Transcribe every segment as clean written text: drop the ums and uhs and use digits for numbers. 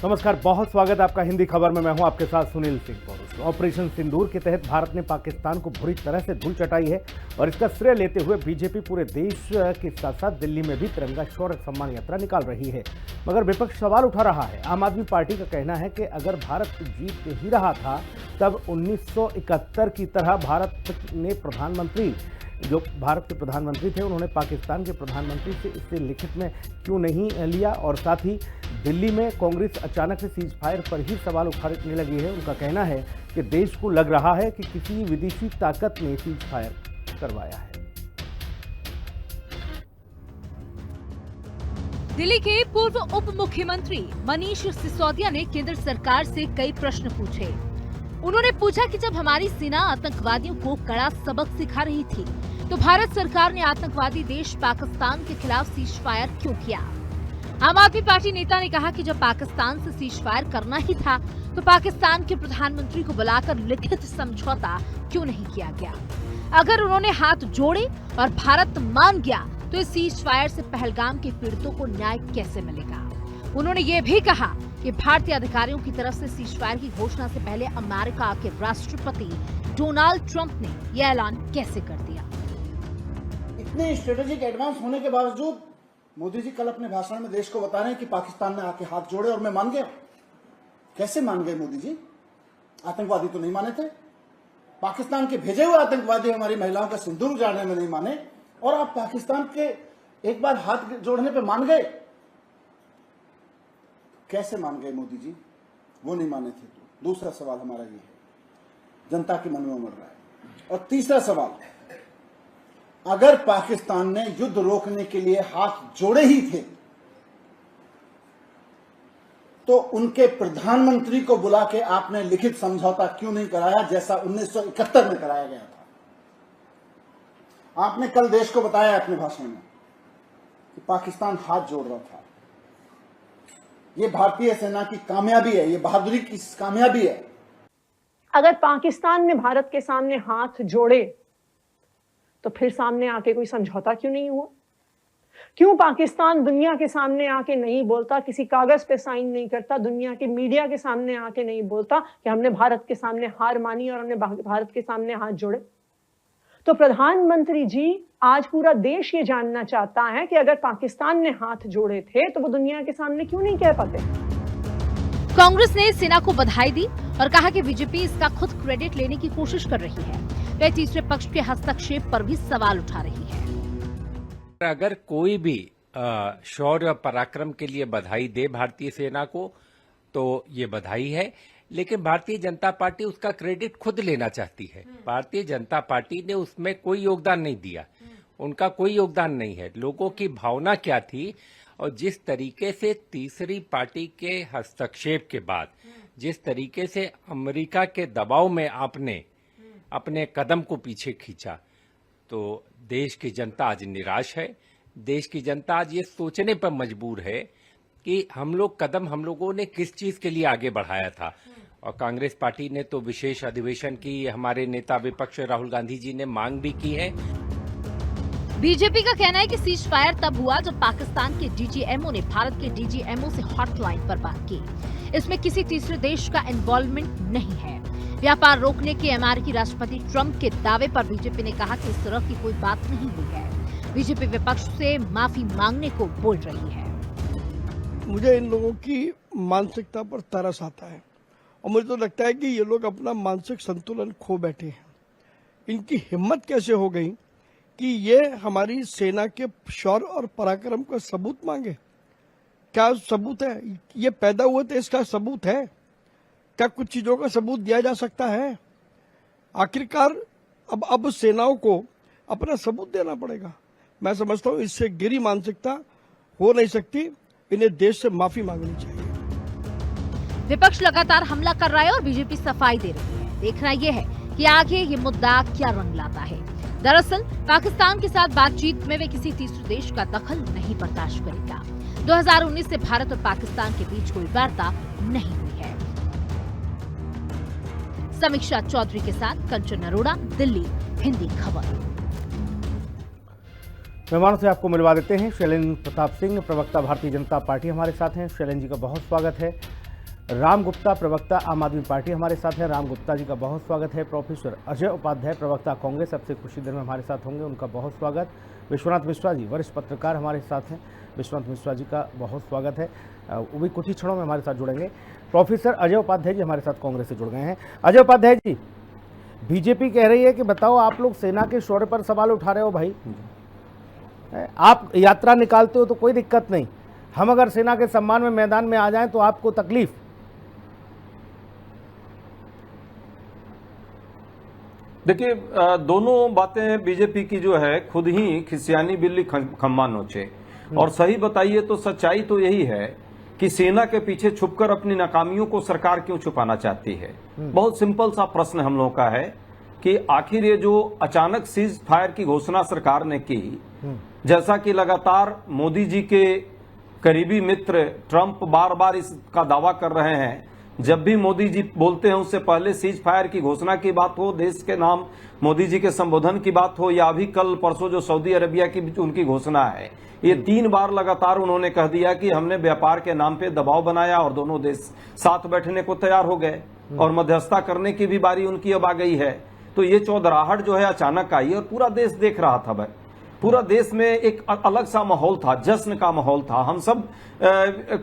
नमस्कार, बहुत स्वागत आपका हिंदी खबर में। मैं हूं आपके साथ सुनील सिंह पौरुष। ऑपरेशन सिंदूर के तहत भारत ने पाकिस्तान को बुरी तरह से धूल चटाई है और इसका श्रेय लेते हुए बीजेपी पूरे देश के साथ साथ दिल्ली में भी तिरंगा शौर्य सम्मान यात्रा निकाल रही है। मगर विपक्ष सवाल उठा रहा है। आम आदमी पार्टी का कहना है कि अगर भारत जीत ही रहा था तब 1971 की तरह भारत के प्रधानमंत्री थे उन्होंने पाकिस्तान के प्रधानमंत्री से इसे लिखित में क्यों नहीं लिया। और साथ ही दिल्ली में कांग्रेस अचानक से सीज फायर पर ही सवाल उठाने लगी है। उनका कहना है कि देश को लग रहा है कि किसी विदेशी ताकत ने सीज फायर करवाया है। दिल्ली के पूर्व उप मुख्यमंत्री मनीष सिसोदिया ने केंद्र सरकार से कई प्रश्न पूछे। उन्होंने पूछा कि जब हमारी सेना आतंकवादियों को कड़ा सबक सिखा रही थी तो भारत सरकार ने आतंकवादी देश पाकिस्तान के खिलाफ सीज फायर क्यों किया। आम आदमी पार्टी नेता ने कहा कि जब पाकिस्तान से सीज फायर करना ही था तो पाकिस्तान के प्रधानमंत्री को बुलाकर लिखित समझौता क्यों नहीं किया गया। अगर उन्होंने हाथ जोड़े और भारत मान गया तो इस सीज फायर से पहलगाम के पीड़ितों को न्याय कैसे मिलेगा। उन्होंने ये भी कहा कि भारतीय अधिकारियों की तरफ से सीज फायर की घोषणा से पहले अमेरिका के राष्ट्रपति डोनाल्ड ट्रंप ने यह ऐलान कैसे कर दिया। इतने स्ट्रेटेजिक एडवांस होने के बावजूद मोदी जी कल अपने भाषण में देश को बता रहे हैं कि पाकिस्तान ने आके हाथ जोड़े और मैं मान गया। कैसे मान गए मोदी जी? आतंकवादी तो नहीं माने थे। पाकिस्तान के भेजे हुए आतंकवादी हमारी महिलाओं का सिंदूर उजाड़ने में नहीं माने और आप पाकिस्तान के एक बार हाथ जोड़ने पे मान गए। कैसे मान गए मोदी जी? वो नहीं माने थे तो। दूसरा सवाल हमारा ये है, जनता के मन में उमड़ रहा है। और तीसरा सवाल, अगर पाकिस्तान ने युद्ध रोकने के लिए हाथ जोड़े ही थे तो उनके प्रधानमंत्री को बुला के आपने लिखित समझौता क्यों नहीं कराया जैसा 1971 में कराया गया था। आपने कल देश को बताया अपने भाषण में कि पाकिस्तान हाथ जोड़ रहा था। ये भारतीय सेना की कामयाबी है, ये बहादुरी की कामयाबी है। अगर पाकिस्तान ने भारत के सामने हाथ जोड़े तो फिर सामने आके कोई समझौता क्यों नहीं हुआ? क्यों पाकिस्तान दुनिया के सामने आके नहीं बोलता, किसी कागज पे साइन नहीं करता, दुनिया के मीडिया के सामने आके नहीं बोलता कि हमने भारत के सामने हार मानी और हमने भारत के सामने हाथ जोड़े? तो प्रधानमंत्री जी, आज पूरा देश ये जानना चाहता है कि अगर पाकिस्तान ने हाथ जोड़े थे तो वो दुनिया के सामने क्यों नहीं कह पाते। कांग्रेस ने सेना को बधाई दी और कहा कि बीजेपी इसका खुद क्रेडिट लेने की कोशिश कर रही है। वह तीसरे पक्ष के हस्तक्षेप पर भी सवाल उठा रही है। अगर कोई भी शौर्य और पराक्रम के लिए बधाई दे भारतीय सेना को तो ये बधाई है, लेकिन भारतीय जनता पार्टी उसका क्रेडिट खुद लेना चाहती है। भारतीय जनता पार्टी ने उसमें कोई योगदान नहीं दिया, उनका कोई योगदान नहीं है। लोगों की भावना क्या थी और जिस तरीके से तीसरी पार्टी के हस्तक्षेप के बाद जिस तरीके से अमेरिका के दबाव में आपने अपने कदम को पीछे खींचा तो देश की जनता आज निराश है। देश की जनता आज ये सोचने पर मजबूर है कि हम लोगों ने किस चीज के लिए आगे बढ़ाया था। और कांग्रेस पार्टी ने तो विशेष अधिवेशन की, हमारे नेता विपक्ष राहुल गांधी जी ने मांग भी की है। बीजेपी का कहना है कि सीज फायर तब हुआ जब पाकिस्तान के डीजीएमओ ने भारत के डीजीएमओ से हॉटलाइन पर बात की। इसमें किसी तीसरे देश का इन्वॉल्वमेंट नहीं है। व्यापार रोकने के अमेरिकी राष्ट्रपति ट्रंप के दावे पर बीजेपी ने कहा कि इस तरह की कोई बात नहीं हुई है। बीजेपी विपक्ष से माफी मांगने को बोल रही है। मुझे इन लोगों की मानसिकता पर तरस आता है और मुझे तो लगता है कि ये लोग अपना मानसिक संतुलन खो बैठे हैं। इनकी हिम्मत कैसे हो गई कि ये हमारी सेना के शौर्य और पराक्रम का सबूत मांगे। क्या सबूत है? ये पैदा हुए थे, इसका सबूत है क्या? कुछ चीजों का सबूत दिया जा सकता है? आखिरकार अब सेनाओं को अपना सबूत देना पड़ेगा। मैं समझता हूं इससे गिरी मानसिकता हो नहीं सकती। इन्हें देश से माफी मांगनी चाहिए। विपक्ष लगातार हमला कर रहा है और बीजेपी सफाई दे रही है। देखना यह है कि आगे ये मुद्दा क्या रंग लाता है। दरअसल पाकिस्तान के साथ बातचीत में वे किसी तीसरे देश का दखल नहीं बर्दाश्त करेगा। 2019 से भारत और पाकिस्तान के बीच कोई वार्ता नहीं हुई है। समीक्षा चौधरी के साथ कंचन अरोड़ा, दिल्ली, हिंदी खबर। मेहमानों से आपको मिलवा देते हैं। शैलेंद्र प्रताप सिंह, प्रवक्ता भारतीय जनता पार्टी हमारे साथ हैं। शैलेंद्र जी का बहुत स्वागत है। राम गुप्ता, प्रवक्ता आम आदमी पार्टी हमारे साथ हैं। राम गुप्ता जी का बहुत स्वागत है। प्रोफेसर अजय उपाध्याय, प्रवक्ता कांग्रेस, अब से कुछ ही देर में हमारे साथ होंगे, उनका बहुत स्वागत। विश्वनाथ मिश्रा जी, वरिष्ठ पत्रकार हमारे साथ हैं। विश्वनाथ मिश्रा जी का बहुत स्वागत है, वो भी कुछ ही क्षणों में हमारे साथ जुड़ेंगे। प्रोफेसर अजय उपाध्याय जी हमारे साथ कांग्रेस से जुड़ गए हैं। अजय उपाध्याय जी, बीजेपी कह रही है कि बताओ, आप लोग सेना के शौर्य पर सवाल उठा रहे हो भाई। आप यात्रा निकालते हो तो कोई दिक्कत नहीं, हम अगर सेना के सम्मान में मैदान में आ जाएं तो आपको तकलीफ। देखिए, दोनों बातें बीजेपी की जो है खुद ही खिसियानी बिल्ली खम्मा नोचे। और सही बताइए तो सच्चाई तो यही है कि सेना के पीछे छुपकर अपनी नाकामियों को सरकार क्यों छुपाना चाहती है। बहुत सिंपल सा प्रश्न हम लोगों का है कि आखिर ये जो अचानक सीज फायर की घोषणा सरकार ने की, जैसा कि लगातार मोदी जी के करीबी मित्र ट्रंप बार बार इसका दावा कर रहे हैं, जब भी मोदी जी बोलते हैं उससे पहले सीज फायर की घोषणा की बात हो, देश के नाम मोदी जी के संबोधन की बात हो, या अभी कल परसों जो सऊदी अरेबिया की उनकी घोषणा है, ये 3 बार लगातार उन्होंने कह दिया कि हमने व्यापार के नाम पे दबाव बनाया और दोनों देश साथ बैठने को तैयार हो गए और मध्यस्थता करने की भी बारी उनकी अब आ गई है। तो ये चौधराहट जो है अचानक आई और पूरा देश देख रहा था भाई। पूरा देश में एक अलग सा माहौल था, जश्न का माहौल था। हम सब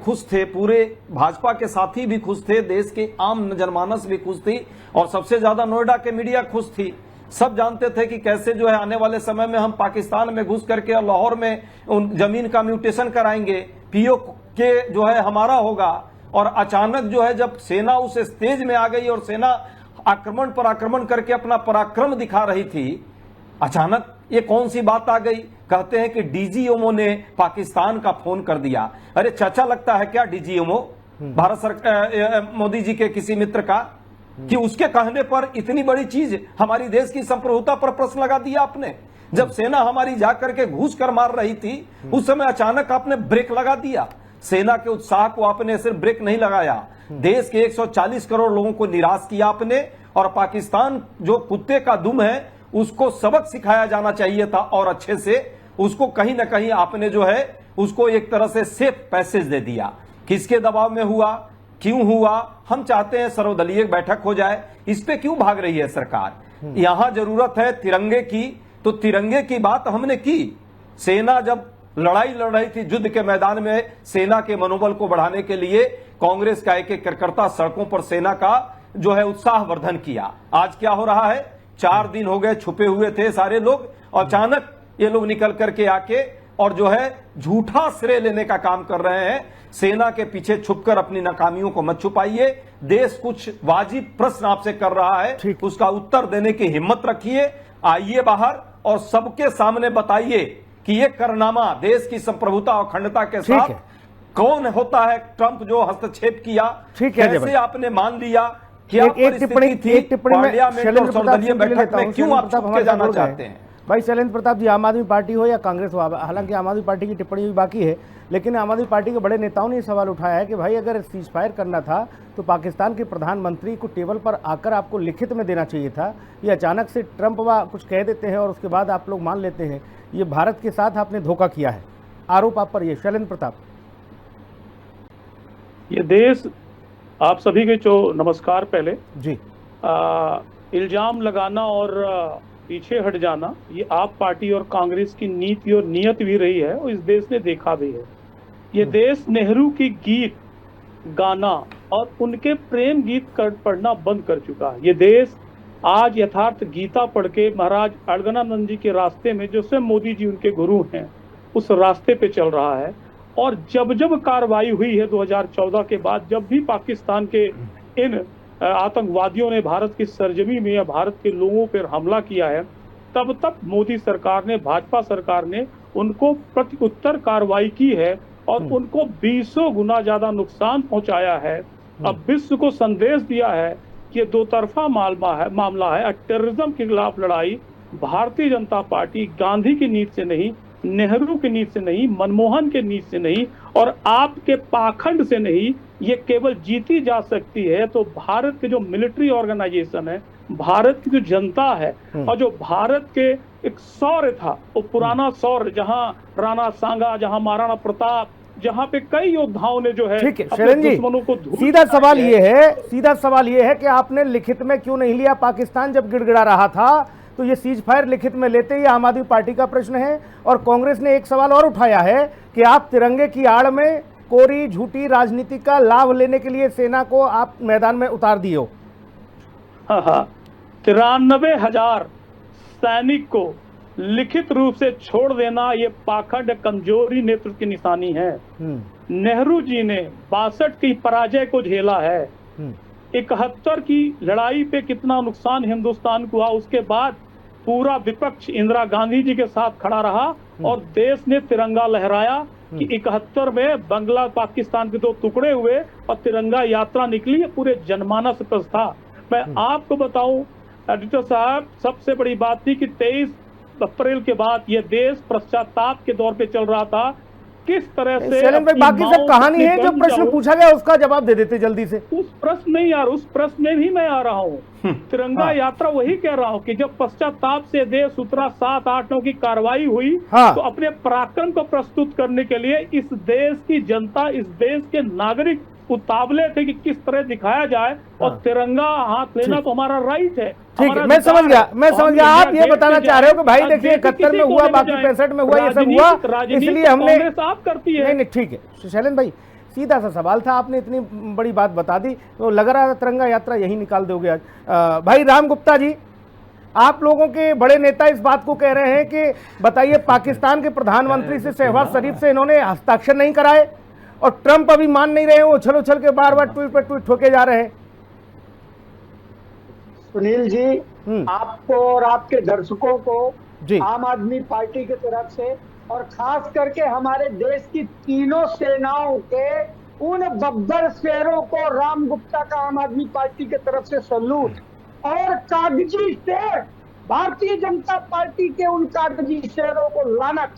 खुश थे, पूरे भाजपा के साथी भी खुश थे, देश के आम जनमानस भी खुश थी और सबसे ज्यादा नोएडा के मीडिया खुश थी। सब जानते थे कि कैसे जो है आने वाले समय में हम पाकिस्तान में घुस करके और लाहौर में उन जमीन का म्यूटेशन कराएंगे, पीओ के जो है हमारा होगा। और अचानक जो है जब सेना उस स्टेज में आ गई और सेना आक्रमण पर आक्रमण करके अपना पराक्रम दिखा रही थी, अचानक ये कौन सी बात आ गई। कहते हैं कि डीजीएमओ ने पाकिस्तान का फोन कर दिया। अरे चाचा लगता है क्या डीजीएमओ भारत सरकार मोदी जी के किसी मित्र का, कि उसके कहने पर इतनी बड़ी चीज हमारी देश की संप्रभुता पर प्रश्न लगा दिया आपने। जब सेना हमारी जाकर के घुस कर मार रही थी उस समय अचानक आपने ब्रेक लगा दिया। सेना के उत्साह को आपने सिर्फ ब्रेक नहीं लगाया, देश के 140 करोड़ लोगों को निराश किया आपने। और पाकिस्तान जो कुत्ते का दुम है उसको सबक सिखाया जाना चाहिए था और अच्छे से उसको कहीं ना कहीं आपने जो है उसको एक तरह से सेफ पैसेज दे दिया। किसके दबाव में हुआ, क्यों हुआ, हम चाहते हैं सर्वदलीय बैठक हो जाए, इस पे क्यों भाग रही है सरकार। यहां जरूरत है तिरंगे की, तो तिरंगे की बात हमने की। सेना जब लड़ाई लड़ रही थी युद्ध के मैदान में, सेना के मनोबल को बढ़ाने के लिए कांग्रेस का एक कार्यकर्ता सड़कों पर सेना का जो है उत्साह वर्धन किया। आज क्या हो रहा है, 4 दिन हो गए छुपे हुए थे सारे लोग और अचानक ये लोग निकल करके आके और जो है झूठा श्रेय लेने का काम कर रहे हैं। सेना के पीछे छुपकर अपनी नाकामियों को मत छुपाइए। देश कुछ वाजिब प्रश्न आपसे कर रहा है, उसका उत्तर देने की हिम्मत रखिए। आइए बाहर और सबके सामने बताइए कि ये कारनामा देश की संप्रभुता और अखंडता के साथ कौन होता है। ट्रंप जो हस्तक्षेप किया, कैसे आपने मान लिया, क्या टिप्पणी में शैलेंद्र प्रताप जी लेता हूं। क्यों आप छुप के जाना चाहते हैं भाई? शैलेंद्र प्रताप जी, आम आदमी पार्टी हो या कांग्रेस हो, हालांकि आम आदमी पार्टी की टिप्पणी भी बाकी है, लेकिन आम आदमी पार्टी के बड़े नेताओं ने ये सवाल उठाया है कि भाई अगर सीज फायर करना था तो पाकिस्तान के प्रधानमंत्री को टेबल पर आकर आपको लिखित में देना चाहिए था। ये अचानक से ट्रंप कुछ कह देते हैं और उसके बाद आप लोग मान लेते हैं। ये भारत के साथ आपने धोखा किया है, आरोप आप पर ये। शैलेंद्र प्रताप, ये देश आप सभी के जो नमस्कार पहले जी। इल्जाम लगाना और पीछे हट जाना ये आप पार्टी और कांग्रेस की नीति और नियत भी रही है और इस देश ने देखा भी है। ये देश नेहरू की गीत गाना और उनके प्रेम गीत पढ़ना बंद कर चुका है। ये देश आज यथार्थ गीता पढ़ के महाराज अड़गनानंद जी के रास्ते में, जो स्वयं मोदी जी उनके गुरु हैं, उस रास्ते पे चल रहा है। और जब जब कार्रवाई हुई है 2014 के बाद, जब भी पाकिस्तान के इन आतंकवादियों ने भारत की सरजमी में या भारत के लोगों पर हमला किया है, तब तक मोदी सरकार ने, भाजपा सरकार ने उनको प्रति उत्तर कार्रवाई की है और उनको 20 गुना ज्यादा नुकसान पहुंचाया है। अब विश्व को संदेश दिया है कि दो तरफा मामला है। टेररिज्म के खिलाफ लड़ाई भारतीय जनता पार्टी गांधी की नीति से नहीं, नेहरू की नीति से नहीं, मनमोहन के नीति से नहीं और आपके पाखंड से नहीं, ये केवल जीती जा सकती है तो भारत के जो मिलिट्री ऑर्गेनाइजेशन है, भारत की जो जनता है और जो भारत के एक शौर्य था, वो पुराना शौर्य, जहां राणा सांगा, जहां महाराणा प्रताप जहां पे कई योद्धाओं ने जो है ठीक है अपने शरण जी, दुश्मनों को धूल सीधा सवाल चटाई ये है कि आपने लिखित में क्यों नहीं लिया? पाकिस्तान जब गिड़गिड़ा रहा था तो ये सीज फायर लिखित में लेते ही आम आदमी पार्टी का प्रश्न है। और कांग्रेस ने एक सवाल और उठाया है कि आप तिरंगे की आड़ में कोरी झूठी राजनीति का लाभ लेने के लिए सेना को आप मैदान में उतार दिए हो। हाँ, 93,000 सैनिक को लिखित रूप से छोड़ देना ये पाखंड कमजोरी नेतृत्व की निशानी है। नेहरू जी ने 62 की पराजय को झेला है। 71 की लड़ाई पे कितना नुकसान हिंदुस्तान को हुआ, उसके बाद पूरा विपक्ष इंदिरा गांधी जी के साथ खड़ा रहा और देश ने तिरंगा लहराया कि 71 में बांग्ला पाकिस्तान के 2 टुकड़े हुए और तिरंगा यात्रा निकली, पूरे जनमानस पर था। मैं आपको बताऊं एडिटर साहब, सबसे बड़ी बात थी कि 23 अप्रैल के बाद ये देश पश्चाताप के दौर पे चल रहा था। किस तरह से शैलेंद्र भाई, बाकी सब कहानी है, जो प्रश्न पूछा गया उसका जवाब दे देते जल्दी से। उस प्रश्न नहीं यार, उस प्रश्न में भी मैं आ रहा हूँ। तिरंगा यात्रा वही कह रहा हूँ कि जब पश्चाताप से देश उतरा, 7-8 की कार्रवाई हुई, तो अपने पराक्रम को प्रस्तुत करने के लिए इस देश की जनता, इस देश के नागरिक उतावले थे कि किस तरह दिखाया जाए और तिरंगा हाथ लेना तो हमारा राइट है। ठीक है, मैं समझ गया। आप ये बताना चाह रहे हो कि भाई देखिए 71 में हुआ, बाकी 65 में हुआ, ये सब हुआ, इसलिए हमने आप करती है। नहीं, ठीक है शैलेंद्र भाई, सीधा सा सवाल था, आपने इतनी बड़ी बात बता दी तो लग रहा था तिरंगा यात्रा यही निकाल दोगे आज। भाई राम गुप्ता जी, आप लोगों के बड़े नेता इस बात को कह रहे हैं कि बताइए, पाकिस्तान के प्रधानमंत्री से, शहबाज शरीफ से इन्होंने हस्ताक्षर नहीं कराए और ट्रंप अभी मान नहीं रहे, वो उछल के बार बार ट्वीट पर ट्वीट ठोके जा रहे हैं। सुनील जी, आपको और आपके दर्शकों को जी आम आदमी पार्टी की तरफ से और खास करके हमारे देश की तीनों सेनाओं के उन बब्बर शेरों को राम गुप्ता का आम आदमी पार्टी की तरफ से सैल्यूट। और कागजी शेर, भारतीय जनता पार्टी के उन कागजी शेरों को लानत।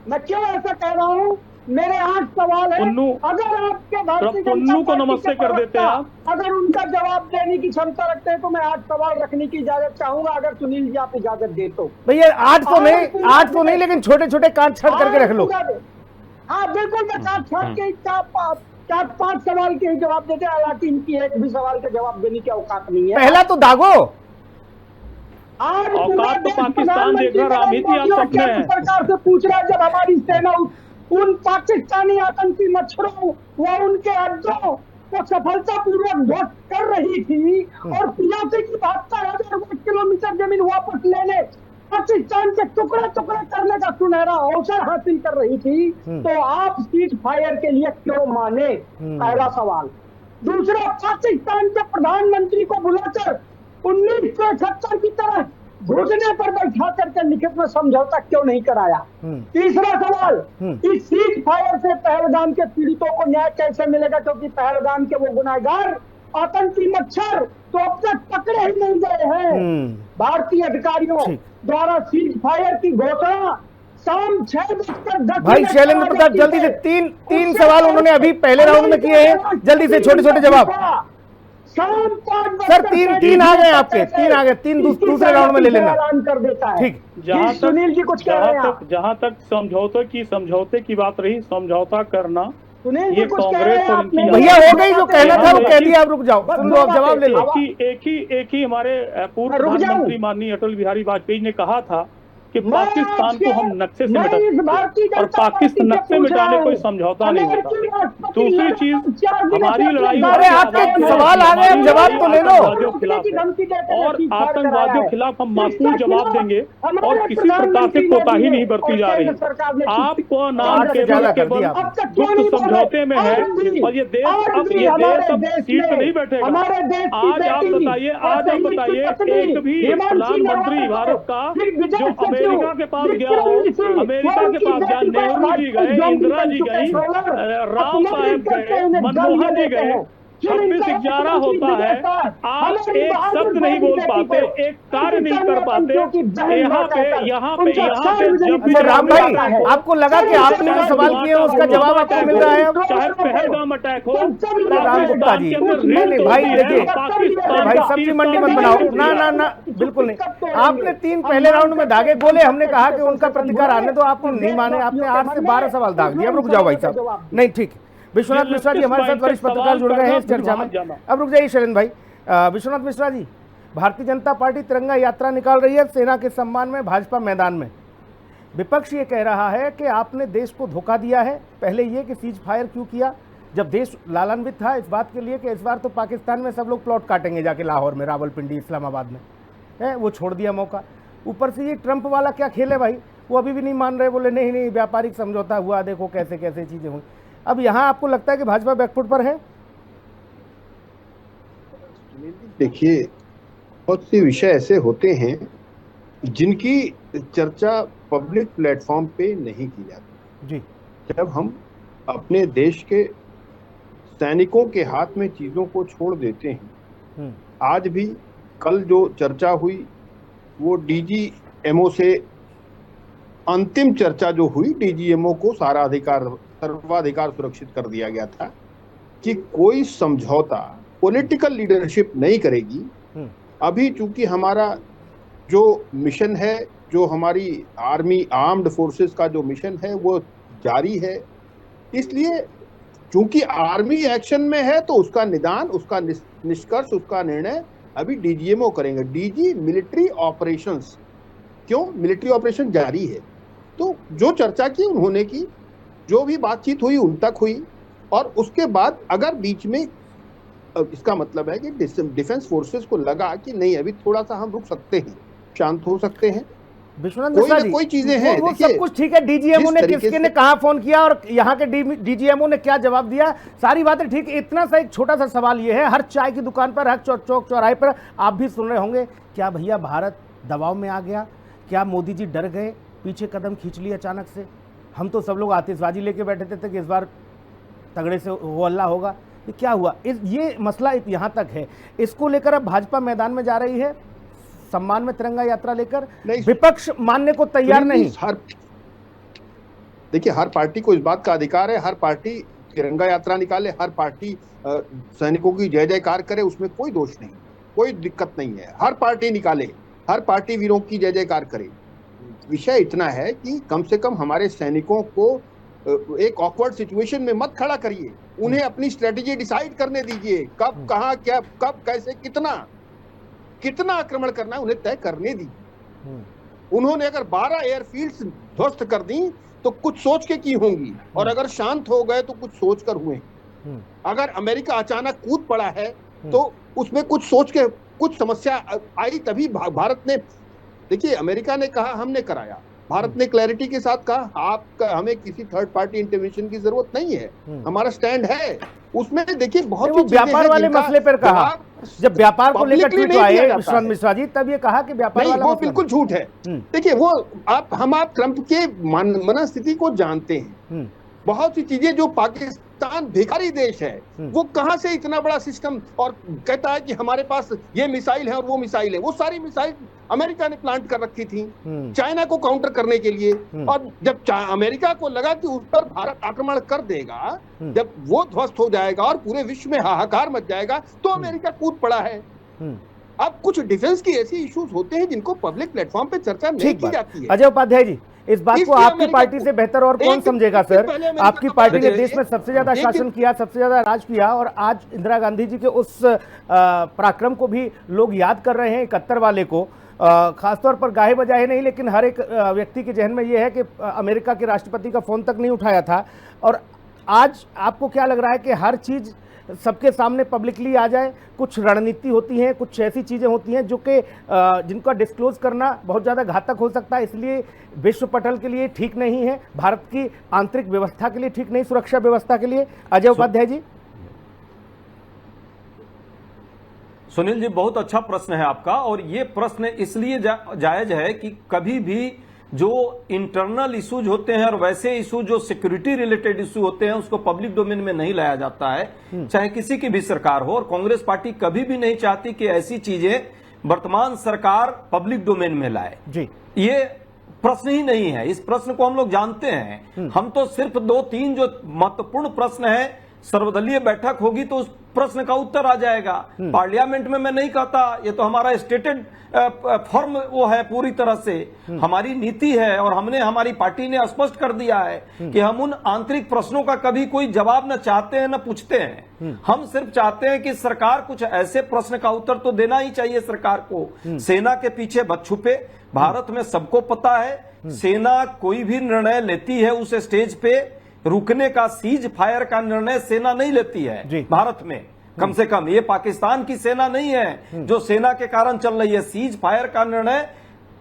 मैं क्यों ऐसा कह रहा हूँ? मेरे 8 सवाल है। अगर आपके भारतीय जनता को नमस्ते कर देते हैं आप, अगर उनका जवाब देने की क्षमता रखते हैं तो मैं 8 सवाल रखने की इजाजत चाहूंगा, अगर सुनील जी आप इजाजत दे तो। भैया 8 तो नहीं, लेकिन छोटे छोटे काट छाट करके रख लो। हाँ बिल्कुल, मैं काट छाट के 4-5 सवाल के जवाब देते, हालांकि इनकी एक भी सवाल का जवाब देने की औकात नहीं है। पहला तो दागो, आज औकात तो पाकिस्तान देख रहा, राजनीति आप सकते हैं। सरकार से पूछ रहा है, जब हमारी सेना उन पाकिस्तानी आतंकी मच्छरों व उनके अड्डों को सफलतापूर्वक ध्वस्त कर रही थी और 72,000 किलोमीटर जमीन वापस लेने पाकिस्तान के टुकड़े टुकड़े करने का सुनहरा अवसर हासिल कर रही थी, तो आप सीज फायर के लिए क्यों माने? पहला सवाल। दूसरा, पाकिस्तान के प्रधानमंत्री को बुलाकर 1971 की तरह घुटने पर बैठा करके लिखित में समझौता क्यों नहीं कराया? तीसरा सवाल, इस सीज फायर से पहलगाम के पीड़ितों को न्याय कैसे मिलेगा? क्योंकि पहलगाम के वो गुनाहगार आतंकी मच्छर तो अब तक पकड़े ही नहीं गए हैं। भारतीय अधिकारियों द्वारा सीज फायर की घोषणा शाम 6:10। भाई शैलेंद्र प्रसाद, जल्दी से तीन सवाल उन्होंने अभी पहले राउंड में किए हैं, जल्दी से छोटे छोटे जवाब। सर तीन आ गए आपके, दूसरे राउंड में ले लेना कर देता है। ठीक, सुनील जी कुछ कह रहे हैं? जहां तक समझौते की बात रही, समझौता करना सुनील ये कांग्रेस और इनकी भैया हो गई, जो कहना था वो कह दिया, आप रुक जाओ, सुन लो, आप जवाब ले लो। एक ही हमारे पूर्व प्रधानमंत्री माननीय अटल बिहारी वाजपेयी ने कहा था कि पाकिस्तान को हम नक्शे से मिटाएंगे और पाकिस्तान नक्शे मिटाने कोई समझौता नहीं होता। दूसरी चीज, हमारी लड़ाई, अरे आपके सवाल आ गए, जवाब तो ले लो। और आतंकवादियों के खिलाफ हम मासूम जवाब देंगे और किसी प्रकार से कोताही नहीं बरती जा रही। आपको नाम केवल गुप्त समझौते में है और ये देश अब सीट पे नहीं बैठेगा। आज आप बताइए एक भी प्रधानमंत्री भारत का जो अमेरिका के पास गया हो, अमेरिका के पास गया, नेहरू जी गए, इंदिरा जी गई, राम साहब गए, मनमोहन जी गए, 26/11 होता है, आप एक शब्द नहीं बोल पाते, एक कार्य नहीं कर पाते। यहाँ पे जब भी अच्छा राम भाई, आपको लगा कि आपने जो सवाल किए उसका जवाब आपको मिल रहा है अब? चाहे पहलगाम अटैक हो, राम गुप्ता जी, नहीं भाई देखिए, भाई सब्जी मंडी मत बनाओ ना, बिल्कुल नहीं। आपने 3 पहले राउंड में दागे बोले, हमने कहा कि उनका प्रतिकार आने दो, आपने नहीं माने, आपने 8 से 12 सवाल दाग दिया। अब रुक जाओ भाई साहब, नहीं ठीक। विश्वनाथ मिश्रा जी हमारे साथ वरिष्ठ पत्रकार जुड़ गए हैं इस चर्चा में। अब रुक जाइए शैलेंद्र भाई। विश्वनाथ मिश्रा जी, भारतीय जनता पार्टी तिरंगा यात्रा निकाल रही है सेना के सम्मान में भाजपा मैदान में। विपक्ष ये कह रहा है कि आपने देश को धोखा दिया है। पहले ये कि सीज फायर क्यों किया जब देश लालान्वित था इस बात के लिए कि इस बार तो पाकिस्तान में सब लोग प्लॉट काटेंगे जाके लाहौर में, रावलपिंडी, इस्लामाबाद में, है वो छोड़ दिया मौका। ऊपर से ये ट्रंप वाला क्या खेल है भाई, वो अभी भी नहीं मान रहे, बोले नहीं व्यापारिक समझौता हुआ, देखो कैसे कैसे चीजें हुई। अब यहाँ आपको लगता है कि भाजपा बैकफुट पर है? देखिए, बहुत से विषय ऐसे होते हैं जिनकी चर्चा पब्लिक प्लेटफॉर्म पे नहीं की जाती जी। जब हम अपने देश के सैनिकों के हाथ में चीजों को छोड़ देते हैं। आज भी कल जो चर्चा हुई वो डीजीएमओ से अंतिम चर्चा जो हुई, डीजीएमओ को सर्वाधिकार सुरक्षित कर दिया गया था कि कोई समझौता पॉलिटिकल लीडरशिप नहीं करेगी। अभी चूंकि हमारा जो मिशन है, जो हमारी आर्मी आर्म्ड फोर्सेस का जो मिशन है वो जारी है, इसलिए चूंकि आर्मी एक्शन में है तो उसका निदान, उसका निष्कर्ष, उसका निर्णय अभी डीजीएमओ करेंगे। डीजी मिलिट्री ऑपरेशंस, क्यों मिलिट्री ऑपरेशन जारी है। तो जो चर्चा की उन्होंने की, जो भी बातचीत हुई उन तक हुई, और उसके बाद अगर बीच में इसका मतलब है कि डिफेंस फोर्सेस को लगा कि नहीं अभी थोड़ा सा हम रुक सकते हैं, शांत हो सकते हैं, विश्वनाथ मिश्रा जी, कोई चीजें हैं। वो सब कुछ ठीक है, डीजीएमओ ने किसके ने कहा फोन किया और यहाँ के डीजीएमओ ने क्या जवाब दिया, सारी बातें ठीक। इतना सा एक छोटा सा सवाल ये है, हर चाय की दुकान पर, हर चौक चौराहे पर आप भी सुन रहे होंगे, क्या भैया भारत दबाव में आ गया? क्या मोदी जी डर गए, पीछे कदम खींच लिए अचानक से? हम तो सब लोग आतिशबाजी लेके बैठे थे कि इस बार तगड़े से वो अल्लाह होगा, ये क्या हुआ? ये मसला यहाँ तक है, इसको लेकर अब भाजपा मैदान में जा रही है सम्मान में तिरंगा यात्रा लेकर। विपक्ष मानने को तैयार नहीं। देखिए, हर पार्टी को इस बात का अधिकार है, हर पार्टी तिरंगा यात्रा निकाले, हर पार्टी सैनिकों की जय जयकार करे, उसमें कोई दोष नहीं, कोई दिक्कत नहीं है। हर पार्टी निकाले, हर पार्टी वीरों की जय जयकार करे। विषय इतना है कि कम से कम हमारे सैनिकों को एक ऑकवर्ड सिचुएशन में मत खड़ा करिए, उन्हें अपनी स्ट्रेटेजी डिसाइड करने दीजिए, कब कहां क्या, कब कैसे, कितना आक्रमण करना है उन्हें तय करने दीजिए। उन्होंने अगर 12 एयरफील्ड्स ध्वस्त कर दी तो कुछ सोच के की होंगी, और अगर शांत हो गए तो कुछ सोच कर हुए। अगर अमेरिका अचानक कूद पड़ा है तो उसमें कुछ सोच के कुछ समस्या आई, तभी भारत ने, देखिए अमेरिका ने कहा हमने कराया, भारत ने क्लैरिटी के साथ कहा हमें किसी थर्ड पार्टी इंटरवेंशन की जरूरत नहीं है, हमारा स्टैंड है। उसमें देखिए बहुत व्यापार वाले मसले पर कहा, जब व्यापार को लेकर ट्वीट आए विश्वनाथ मिश्रा जी, तब ये कहा कि व्यापार वाला वो बिल्कुल झूठ है। देखिए वो आप ट्रंप के मनस्थिति को जानते हैं। बहुत सी चीजें जो पाकिस्तान भिखारी देश है, वो कहां से इतना बड़ा सिस्टम, और कहता है कि हमारे पास ये मिसाइल है और वो मिसाइल है। वो सारी मिसाइल अमेरिका ने प्लांट कर रखी थी चाइना को काउंटर करने के लिए, और जब अमेरिका को लगा कि उस पर भारत आक्रमण कर देगा, जब वो ध्वस्त हो जाएगा और पूरे विश्व में हाहाकार मच जाएगा, तो अमेरिका कूद पड़ा है। अब कुछ डिफेंस की ऐसी इश्यूज होते हैं जिनको पब्लिक प्लेटफॉर्म पे चर्चा नहीं की जाती है। अजय उपाध्याय जी, इस बात को आपकी पार्टी से बेहतर और कौन समझेगा सर? आपकी पार्टी ने देश में सबसे ज्यादा शासन किया, सबसे ज्यादा राज किया, और आज इंदिरा गांधी जी के उस पराक्रम को भी लोग याद कर रहे हैं, 71 वाले को, खासतौर पर गाहे बजाहे नहीं, लेकिन हर एक व्यक्ति के जहन में यह है कि अमेरिका के राष्ट्रपति का फोन तक नहीं उठाया था। और आज आपको क्या लग रहा है कि हर चीज सबके सामने पब्लिकली आ जाए? कुछ रणनीति होती है, कुछ ऐसी चीजें होती हैं जो कि जिनका डिस्क्लोज करना बहुत ज्यादा घातक हो सकता है, इसलिए विश्व पटल के लिए ठीक नहीं है, भारत की आंतरिक व्यवस्था के लिए ठीक नहीं, सुरक्षा व्यवस्था के लिए। अजय उपाध्याय जी। सुनील जी, बहुत अच्छा प्रश्न है आपका, और ये प्रश्न इसलिए जायज है कि कभी भी जो इंटरनल इश्यूज होते हैं और वैसे इशू जो सिक्योरिटी रिलेटेड इशू होते हैं उसको पब्लिक डोमेन में नहीं लाया जाता है, चाहे किसी की भी सरकार हो। और कांग्रेस पार्टी कभी भी नहीं चाहती कि ऐसी चीजें वर्तमान सरकार पब्लिक डोमेन में लाए। जी, ये प्रश्न ही नहीं है। इस प्रश्न को हम लोग जानते हैं। हम तो सिर्फ 2-3 जो महत्वपूर्ण प्रश्न है, सर्वदलीय बैठक होगी तो उस प्रश्न का उत्तर आ जाएगा। पार्लियामेंट में मैं नहीं कहता, ये तो हमारा स्टेटेड फॉर्म वो है, पूरी तरह से हमारी नीति है और हमने, हमारी पार्टी ने स्पष्ट कर दिया है कि हम उन आंतरिक प्रश्नों का कभी कोई जवाब न चाहते हैं न पूछते हैं। हम सिर्फ चाहते हैं कि सरकार कुछ ऐसे प्रश्न का उत्तर तो देना ही चाहिए सरकार को। सेना के पीछे मत छुपे। भारत में सबको पता है सेना कोई भी निर्णय लेती है उस स्टेज पे रुकने का, सीज फायर का निर्णय सेना नहीं लेती है भारत में। कम से कम ये पाकिस्तान की सेना नहीं है जो सेना के कारण चल रही है। सीज फायर का निर्णय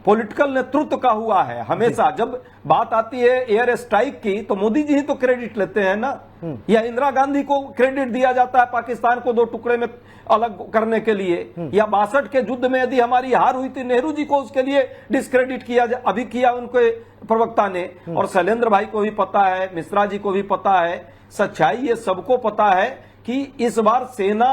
पॉलिटिकल नेतृत्व का हुआ है हमेशा। जब बात आती है एयर स्ट्राइक की तो मोदी जी ही तो क्रेडिट लेते हैं ना, या इंदिरा गांधी को क्रेडिट दिया जाता है पाकिस्तान को 2 टुकड़े में अलग करने के लिए, या 62 के युद्ध में यदि हमारी हार हुई थी नेहरू जी को उसके लिए डिस्क्रेडिट किया, अभी किया उनके प्रवक्ता ने। और शैलेंद्र भाई को भी पता है, मिश्रा जी को भी पता है, सच्चाई ये सबको पता है कि इस बार सेना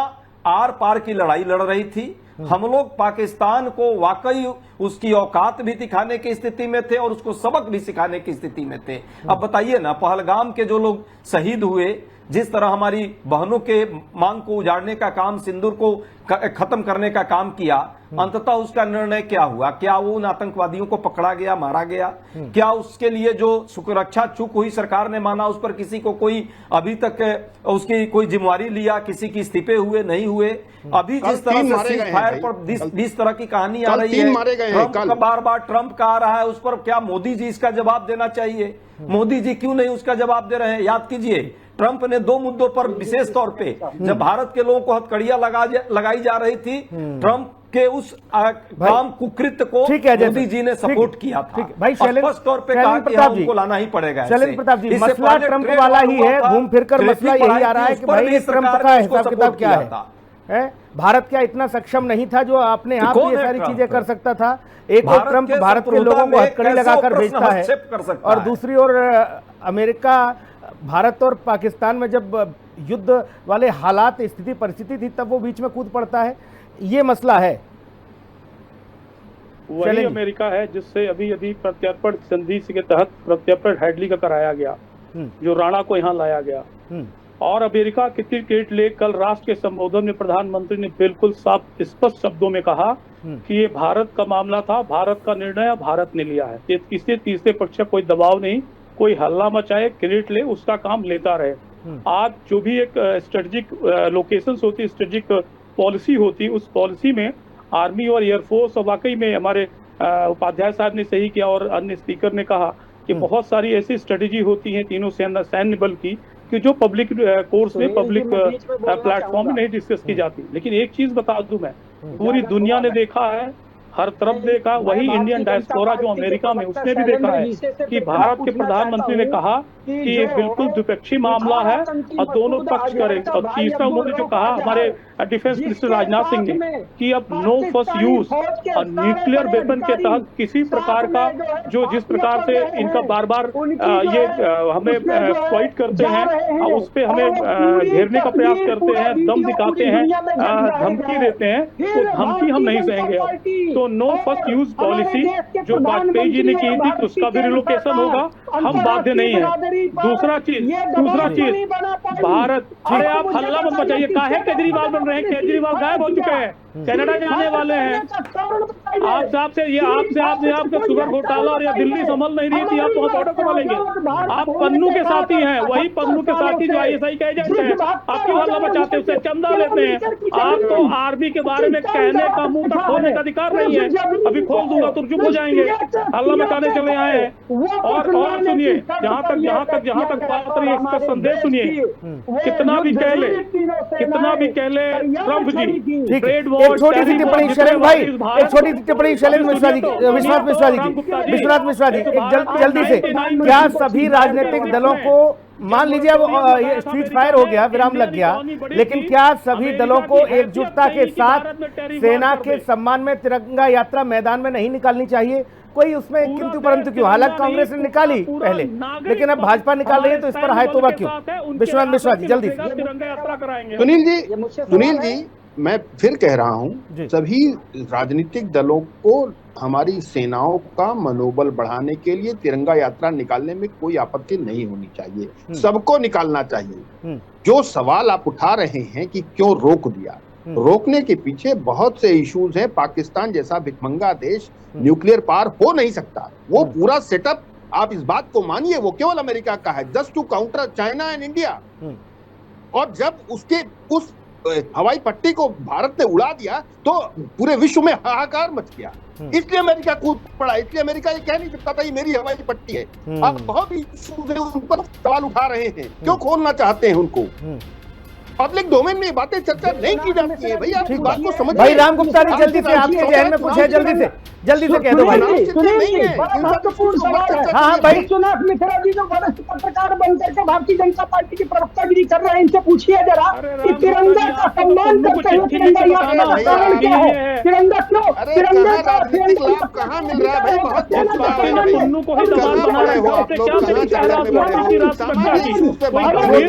आर पार की लड़ाई लड़ रही थी। हम लोग पाकिस्तान को वाकई उसकी औकात भी दिखाने की स्थिति में थे और उसको सबक भी सिखाने की स्थिति में थे। अब बताइए ना, पहलगाम के जो लोग शहीद हुए, जिस तरह हमारी बहनों के मांग को उजाड़ने का काम, सिंदूर को खत्म करने का काम किया, अंततः उसका निर्णय क्या हुआ? क्या वो उन आतंकवादियों को पकड़ा गया, मारा गया? क्या उसके लिए जो सुरक्षा चूक हुई सरकार ने माना, उस पर किसी को कोई अभी तक उसकी कोई जिम्मेवारी लिया? किसी की इस्तीफे हुए, नहीं हुए? अभी जिस तरह से सीज फायर पर जिस तरह की कहानी आ रही है, ट्रंप का बार-बार ट्रंप का आ रहा है, उस पर क्या मोदी जी इसका जवाब देना चाहिए? मोदी जी क्यों नहीं उसका जवाब दे रहे हैं? याद कीजिए, ट्रंप ने 2 मुद्दों पर विशेष तौर पे, जब भारत के लोगों को हथकड़ियां लगाई जा रही थी, ट्रंप के उस काम कुकृत्य को मोदी जी ने सपोर्ट किया था। भाई स्पष्ट तौर पे कहा कि हाँ, उनको लाना ही पड़ेगा। शैलेंद्र प्रताप जी, मसला ट्रंप वाला ही है, घूम फिर कर मसला यही आ रहा है कि भाई ट्रंप का हिसाब किताब क्या है? भारत क्या इतना सक्षम नहीं था जो अपने आप ये सारी चीजें कर सकता था? एक और ट्रंप भारत के लोगों को हथकड़ी लगाकर भेजता है, और दूसरी ओर अमेरिका भारत और पाकिस्तान में जब युद्ध वाले हालात, स्थिति, परिस्थिति थी, तब वो बीच में कूद पड़ता है। ये मसला है। वही अमेरिका है जिससे अभी प्रत्यर्पण संधि के तहत प्रत्यर्पण हैडली का कराया गया, जो राणा को यहाँ लाया गया। और अमेरिका कितनी क्रेडिट ले, कल राष्ट्र के संबोधन में प्रधानमंत्री ने बिल्कुल साफ स्पष्ट शब्दों में कहा कि ये भारत का मामला था, भारत का निर्णय भारत ने लिया है। किसी तीसरे पक्ष का कोई दबाव नहीं, कोई हल्ला मचाए, क्रेडिट ले, उसका काम लेता रहे। आज जो भी एक स्ट्रेटेजिक लोकेशंस होती, स्ट्रेटेजिक पॉलिसी होती, उस पॉलिसी में आर्मी और एयरफोर्स, और वाकई में हमारे उपाध्याय साहब ने सही किया और अन्य स्पीकर ने कहा कि बहुत सारी ऐसी स्ट्रेटेजी होती हैं तीनों सैन्य बल की कि जो पब्लिक कोर्स में, पब्लिक प्लेटफॉर्म में नहीं डिस्कस की जाती। लेकिन एक चीज बता दूं मैं, पूरी दुनिया ने देखा है, हर तरफ देखा, वही इंडियन डायस्पोरा जो अमेरिका में, उसने भी देखा है कि भारत के प्रधानमंत्री ने कहा कि ये बिल्कुल द्विपक्षीय मामला है और दोनों पक्ष करेंगे। और तीसरा उन्होंने जो कहा हमारे डिफेंस मिनिस्टर राजनाथ सिंह ने कि अब नो फर्स्ट यूज और न्यूक्लियर वेपन के तहत किसी प्रकार का जो जिस प्रकार से इनका बार बार ये हमें फाइट करते हैं, उस पे हमें घेरने का प्रयास करते हैं, दम दिखाते हैं, धमकी देते हैं, तो धमकी हम नहीं सहेंगे। तो नो फर्स्ट यूज पॉलिसी जो वाजपेयी जी ने की थी, उसका भी रिलोकेशन होगा, हम बाध्य नहीं है। दूसरा चीज भारत, अरे आप हल्ला मत मचाइए, काहे केजरीवाल बन रहे हैं? केजरीवाल गायब हो चुके हैं, कनाडा जाने वाले हैं। आपके शुगर घोटाला और या दिल्ली संभल नहीं रही थी, आप तो बॉर्डर संभालेंगे। आप पन्नू के साथी हैं, वही पन्नू के साथी जो ISI के एजेंट हैं, आप क्यों हल्ला मचाते हैं? उससे चंदा लेते हैं। आपको आर्मी के बारे में कहने का, मुंह तक खोलने का अधिकार नहीं है। अभी खोल दूंगा तो चुप हो जाएंगे, हल्ला मचाने चले आए हैं। और सुनिए, जहां तक बात रही है, इसका संदेश सुनिए। कितना भी कह ले ट्रंप जी, ट्रेड वॉर, एक छोटी सी टिप्पणी शैलेंद्र भाई, एक छोटी सी टिप्पणी शैलेंद्र मिश्रा जी, विश्वनाथ मिश्रा जी, एक जल्दी से, क्या सभी राजनीतिक दलों को, मान लीजिए अब ये स्ट्रीट फायर हो गया, विराम लग गया, लेकिन क्या सभी दलों को एकजुटता के साथ सेना के सम्मान में तिरंगा यात्रा मैदान में नहीं निकालनी चाहिए? कोई उसमें किंतु परंतु क्यों? हालांकि कांग्रेस ने निकाली पहले, लेकिन अब भाजपा निकाल रही है, तो इस पर हाय तोबा क्यों? विश्वनाथ मिश्रा जी जल्दी से। तिरंगा यात्रा कराएंगे। सुनील जी मैं फिर कह रहा हूं, सभी राजनीतिक दलों को हमारी सेनाओं का मनोबल बढ़ाने के लिए तिरंगा यात्रा निकालने में कोई आपत्ति नहीं होनी चाहिए, सबको निकालना चाहिए। जो सवाल आप उठा रहे हैं कि क्यों रोक दिया, रोकने के पीछे बहुत से इश्यूज हैं। पाकिस्तान जैसा भिखमंगा देश न्यूक्लियर पावर हो नहीं सकता। वो पूरा सेटअप आप इस बात को मानिए वो केवल अमेरिका का है, just to counter China and India. और जब उसके उस हवाई पट्टी को भारत ने उड़ा दिया तो पूरे विश्व में हाहाकार मच गया। इसलिए अमेरिका कूद पड़ा। इसलिए अमेरिका ये कह नहीं सकता था ये मेरी हवाई पट्टी है। आप बहुत ही उन पर सवाल उठा रहे हैं, क्यों खोलना चाहते हैं उनको? पब्लिक डोमेन में ये बातें चर्चा नहीं की जाती है। भैया आप इस बात को समझिए। भाई राम गुप्ता जी जल्दी से, आपके जहन में कुछ है, जल्दी से कह दो भाई। महत्वपूर्ण सवाल है। हाँ भाई, विश्वनाथ मिश्रा जी जो वरिष्ठ पत्रकार बनकर के भारतीय जनता पार्टी की प्रवक्तागिरी कर रहे हैं, इनसे पूछिए जरा कि तिरंगा का सम्मान करते हुए तिरंगा यात्रा का कारण क्या है? तिरंगा क्यों? तिरंगा का कहाँ मिल रहा है भाई? बहुत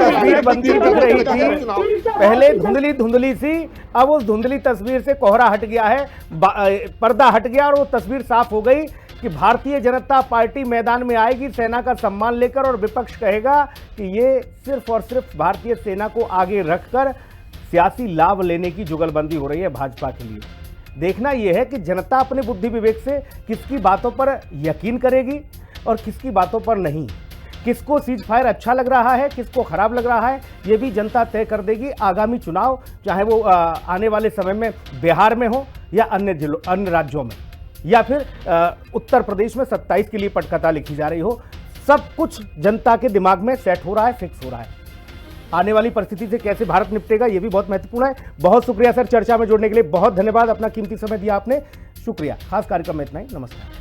तस्वीर बनती दिख रही थी पहले धुंधली धुंधली सी, अब उस धुंधली तस्वीर से कोहरा हट गया है, पर्दा हट गया और वो तस्वीर साफ हो गई कि भारतीय जनता पार्टी मैदान में आएगी सेना का सम्मान लेकर, और विपक्ष कहेगा कि ये सिर्फ और सिर्फ भारतीय सेना को आगे रखकर सियासी लाभ लेने की जुगलबंदी हो रही है भाजपा के लिए। देखना यह है कि जनता अपने बुद्धि विवेक से किसकी बातों पर यकीन करेगी और किसकी बातों पर नहीं। किसको सीज फायर अच्छा लग रहा है, किसको खराब लग रहा है, ये भी जनता तय कर देगी। आगामी चुनाव चाहे वो आने वाले समय में बिहार में हो या अन्य राज्यों में, या फिर उत्तर प्रदेश में 27 के लिए पटकथा लिखी जा रही हो, सब कुछ जनता के दिमाग में सेट हो रहा है, फिक्स हो रहा है। आने वाली परिस्थिति से कैसे भारत निपटेगा ये भी बहुत महत्वपूर्ण है। बहुत शुक्रिया सर, चर्चा में जुड़ने के लिए बहुत धन्यवाद, अपना कीमती समय दिया आपने, शुक्रिया। खास कार्यक्रम में इतना ही, नमस्कार।